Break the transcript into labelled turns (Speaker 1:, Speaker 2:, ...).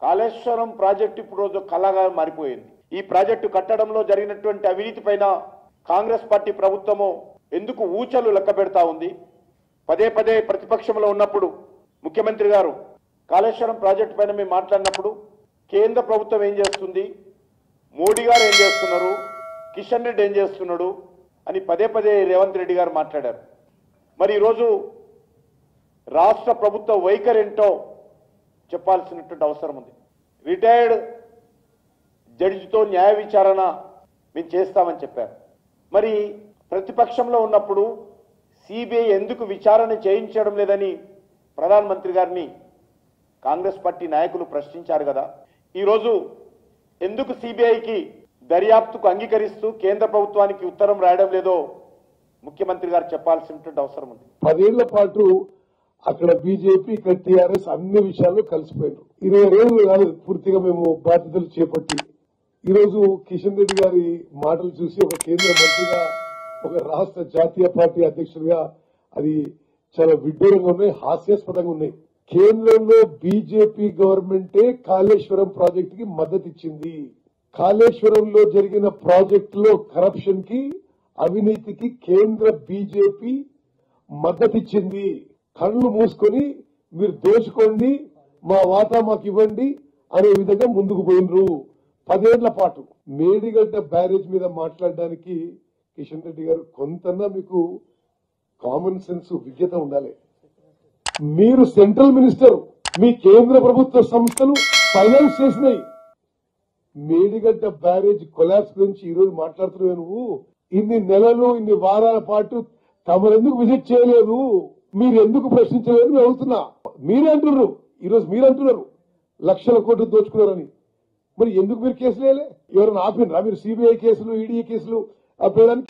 Speaker 1: Kaleshwaram project ఇప్పుడు రోజు కళగా మారిపోయింది. ఈ ప్రాజెక్టు కట్టడంలో జరిగినటువంటి అవినీతి పైన కాంగ్రెస్ పార్టీ ప్రభుత్వము ఎందుకు ఊచలు లెక్క పెడతా ఉంది? పదే పదే ప్రతిపక్షంలో ఉన్నప్పుడు ముఖ్యమంత్రి గారు కాళేశ్వరం ప్రాజెక్టు పైన మేము మాట్లాడినప్పుడు కేంద్ర ప్రభుత్వం ఏం చేస్తుంది, మోడీ గారు ఏం చేస్తున్నారు, కిషన్ రెడ్డి ఏం చేస్తున్నాడు అని పదే పదే రేవంత్ రెడ్డి గారు మాట్లాడారు. మరి ఈరోజు రాష్ట్ర ప్రభుత్వ వైఖరి ఏంటో చెప్పాల్సినటువంటి అవసరం ఉంది. రిటైర్డ్ జడ్జితో న్యాయ విచారణ మేము చేస్తామని చెప్పారు. మరి ప్రతిపక్షంలో ఉన్నప్పుడు సిబిఐ ఎందుకు విచారణ చేయించడం లేదని ప్రధానమంత్రి గారిని కాంగ్రెస్ పార్టీ నాయకులు ప్రశ్నించారు కదా. ఈరోజు ఎందుకు సిబిఐకి దర్యాప్తుకు అంగీకరిస్తూ కేంద్ర ప్రభుత్వానికి ఉత్తరం రాయడం లేదో ముఖ్యమంత్రి గారు చెప్పాల్సినటువంటి అవసరం ఉంది.
Speaker 2: 10 ఏళ్ల పాటు అక్కడ బీజేపీ, ఇక్కడ టీఆర్ఎస్ అన్ని విషయాల్లో కలిసిపోయారు. 20 రోజులు కాలేదు పూర్తిగా మేము బాధ్యతలు చేపట్టి. ఈరోజు కిషన్ రెడ్డి గారి మాటలు చూసి ఒక కేంద్ర మంత్రిగా, ఒక రాష్ట్ర జాతీయ పార్టీ అధ్యక్షుడిగా అది చాలా విడ్డూరంగా ఉన్నాయి, హాస్యాస్పదంగా ఉన్నాయి. కేంద్రంలో బీజేపీ గవర్నమెంటే కాళేశ్వరం ప్రాజెక్టు కి మద్దతు ఇచ్చింది. కాళేశ్వరంలో జరిగిన ప్రాజెక్టులో కరప్షన్ కి, అవినీతికి కేంద్ర బీజేపీ మద్దతిచ్చింది. కళ్ళు మూసుకొని మీరు దోచుకోండి, మా వాటా మాకు ఇవ్వండి అనే విధంగా ముందుకు పోయినరు. 10 ఏళ్ల పాటు మేడిగడ్డ బ్యారేజ్ మీద మాట్లాడడానికి కిషన్ రెడ్డి గారు కొంతన్నా మీకు కామన్ సెన్స్, విజ్ఞత ఉండాలి. మీరు సెంట్రల్ మినిస్టర్, మీ కేంద్ర ప్రభుత్వ సంస్థలు ఫైనాన్స్ చేసినాయి. మేడిగడ్డ బ్యారేజ్ కొలాప్స్ గురించి ఈ రోజు మాట్లాడుతున్నావు నువ్వు. ఇన్ని నెలలు, ఇన్ని వారాల పాటు తమరెందుకు విజిట్ చేయలేదు, మీరు ఎందుకు ప్రశ్నించలేదు మేము అడుగుతున్నా. మీరే అంటున్నారు, ఈరోజు మీరు అంటున్నారు లక్షల కోట్లు దోచుకున్నారని. మరి ఎందుకు మీరు కేసులు వేయలే? ఎవరైనా ఆపినరా మీరు? సిబిఐ కేసులు, ఈడీ కేసులు ఆపేయడానికి